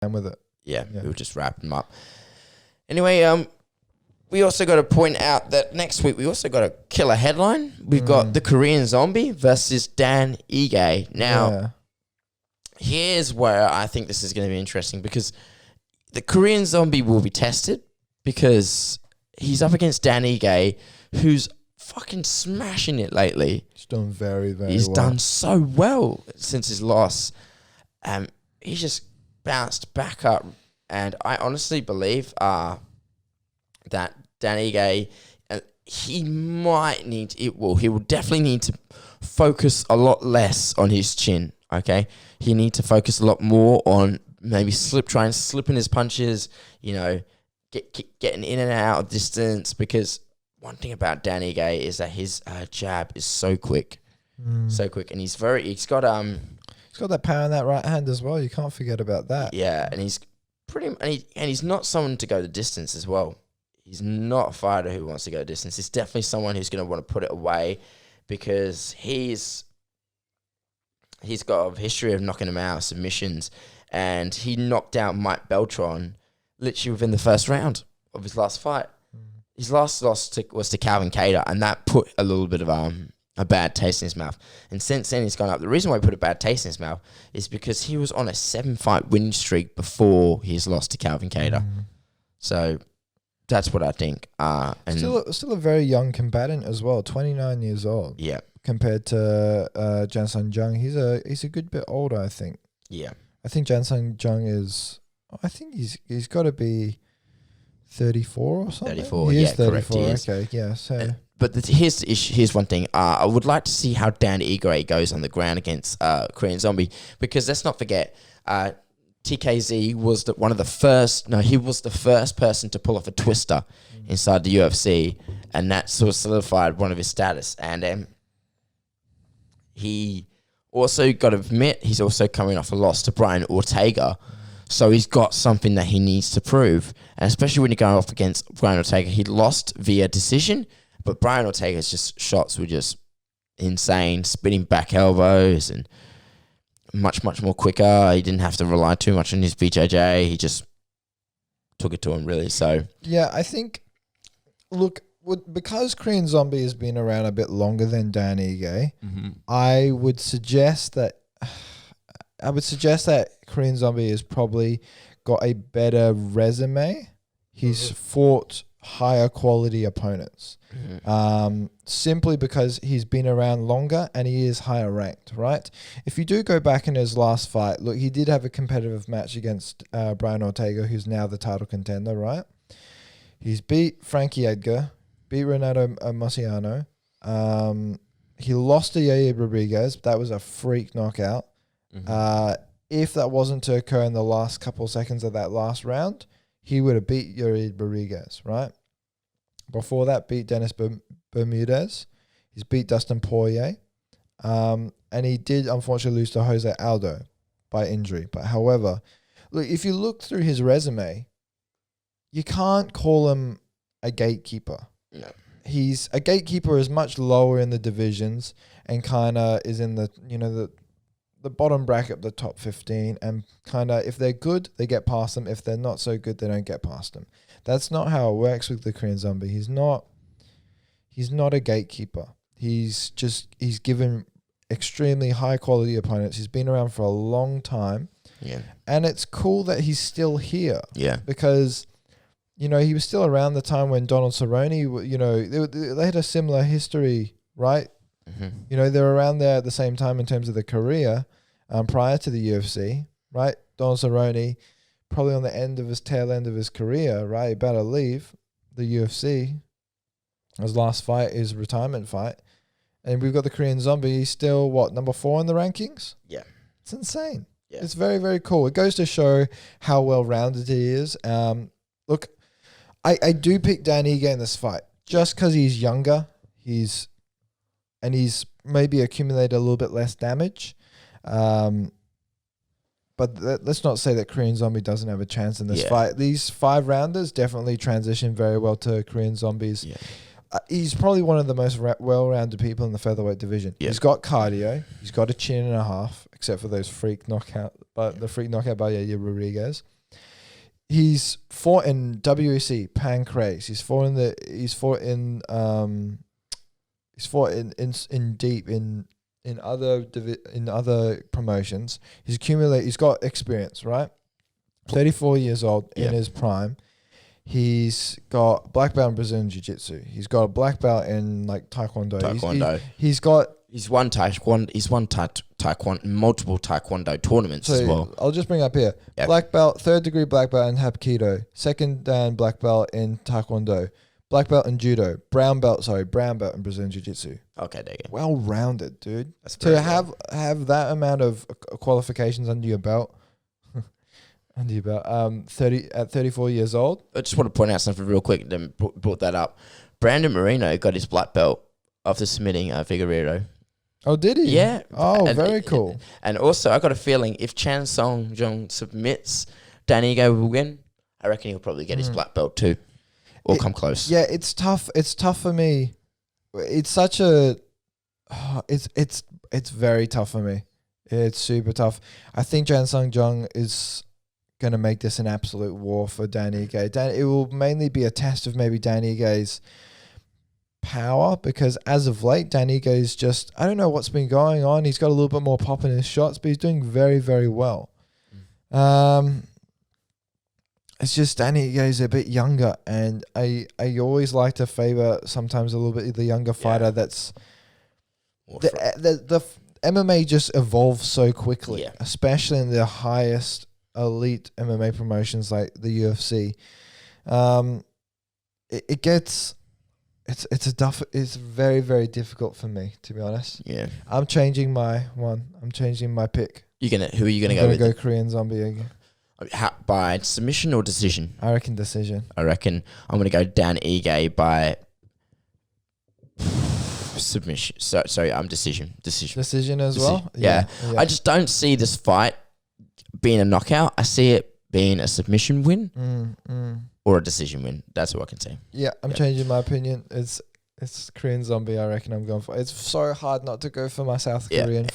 And with it. Yeah, we'll just wrap them up. Anyway, we also got to point out that next week we also got a killer headline. We've got the Korean Zombie versus Dan Ige. Now, here's where I think this is going to be interesting, because the Korean Zombie will be tested because he's up against Dan Ige, who's fucking smashing it lately. He's done very, very He's well. done so well since his loss. He's just bounced back up. And I honestly believe that Dan Ige, he might need it. Well, he will definitely need to focus a lot less on his chin. Okay, he need to focus a lot more on maybe try and slip in his punches. You know, getting in and out of distance. Because one thing about Dan Ige is that his jab is so quick, and he's got that power in that right hand as well. You can't forget about that. Yeah, and he's he's not someone to go the distance as well. He's not a fighter who wants to go distance. He's definitely someone who's going to want to put it away, because he's got a history of knocking him out, submissions, and he knocked out Mike Beltran literally within the first round of his last fight. His last loss was to Calvin Kattar, and that put a little bit of a bad taste in his mouth. And since then, he's gone up. The reason why he put a bad taste in his mouth is because he was on a 7-fight winning streak before his loss to Calvin Kattar. So that's what I think. And still a very young combatant as well, 29 years old. Yeah. Compared to Chan Sung Jung, he's a good bit older, I think. Yeah. I think Chan Sung Jung he's got to be 34 or something. 34, he is yeah, 34. correct. He is. Okay, yeah. So. But here's the issue. Here's one thing. I would like to see how Dan Ige goes on the ground against Korean Zombie, because let's not forget, TKZ was he was the first person to pull off a twister inside the UFC, and that sort of solidified one of his status. And he also got to admit, he's also coming off a loss to Brian Ortega. So he's got something that he needs to prove. And especially when you go off against Brian Ortega, he lost via decision, but Brian Ortega's shots were just insane, spinning back elbows and much, much more quicker. He didn't have to rely too much on his BJJ. He just took it to him, really. So yeah, I think, look, because Korean Zombie has been around a bit longer than Dan Ige, I would suggest that Korean Zombie has probably got a better resume. He's fought higher quality opponents, simply because he's been around longer and he is higher ranked, right? If you do go back in his last fight, look, he did have a competitive match against Brian Ortega, who's now the title contender, right? He's beat Frankie Edgar, beat Renato Marciano. He lost to Yair Rodriguez. That was a freak knockout. If that wasn't to occur in the last couple of seconds of that last round, he would have beat Yair Rodriguez, right? Before that, beat Dennis Bermudez. He's beat Dustin Poirier. And he did, unfortunately, lose to Jose Aldo by injury. But however, look, if you look through his resume, you can't call him a gatekeeper. No. He's a gatekeeper is much lower in the divisions and kind of is in the bottom bracket, the top 15, and kind of if they're good, they get past them. If they're not so good, they don't get past them. That's not how it works with the Korean Zombie. He's not a gatekeeper. He's given extremely high quality opponents. He's been around for a long time. Yeah. And it's cool that he's still here. Yeah. Because he was still around the time when Donald Cerrone, they had a similar history, right? They were around there at the same time in terms of the career prior to the UFC, right? Donald Cerrone, probably on the tail end of his career, right? About to leave the UFC. His last fight, his retirement fight. And we've got the Korean Zombie. He's still, number 4 in the rankings? Yeah. It's insane. Yeah. It's very, very cool. It goes to show how well-rounded he is. Look, I do pick Dan Ige in this fight just because he's younger. He's maybe accumulated a little bit less damage. But let's not say that Korean Zombie doesn't have a chance in this fight. These 5 rounders definitely transition very well to Korean Zombies. Yeah. he's probably one of the most well-rounded people in the featherweight division. Yep. He's got cardio. He's got a chin and a half, except for those freak knockout, the freak knockout by Yair Rodriguez. He's fought in WEC, Pancrase. He's fought in other promotions. He's got experience, right? 34 years old in his prime. He's got black belt in Brazilian Jiu-Jitsu. He's got a black belt in like Taekwondo. He's won multiple Taekwondo tournaments as well. I'll just bring up here. Yep. Black belt, 3rd degree black belt in Hapkido. 2nd dan black belt in Taekwondo. Black belt in Judo. Brown belt in Brazilian Jiu-Jitsu. Okay, there you go. Well-rounded, dude. That's to have that amount of qualifications under your belt. 34 years old. I just want to point out something real quick. Then brought that up. Brandon Moreno got his black belt after submitting Figueiredo. Oh, did he? Yeah. Oh, very cool. And also, I got a feeling if Chan Sung Jung submits, Dan Ige will win. I reckon he'll probably get his black belt too, or come close. Yeah, it's tough. It's tough for me. It's such a. It's very tough for me. It's super tough. I think Chan Sung Jung is going to make this an absolute war for Dan Ige. It will mainly be a test of maybe Dan Ige's power, because as of late, Dan Ige is just, I don't know what's been going on. He's got a little bit more pop in his shots, but he's doing very, very well. It's just Dan Ige is a bit younger, and I always like to favor sometimes a little bit the younger fighter. That's the MMA just evolves so quickly, especially in the highest elite MMA promotions like the UFC. It's very, very difficult for me, to be honest. Yeah. I'm changing my pick. Who are you gonna go with? Go Korean Zombie again. By submission or decision? I reckon decision. I reckon I'm gonna go Dan Ige by submission. Sorry, decision. Decision as well? Yeah. I just don't see this fight being a knockout. I see it being a submission win or a decision win. That's what I can say. Yeah, I'm changing my opinion. It's Korean Zombie. I reckon I'm going for. It's so hard not to go for my South Korean fight.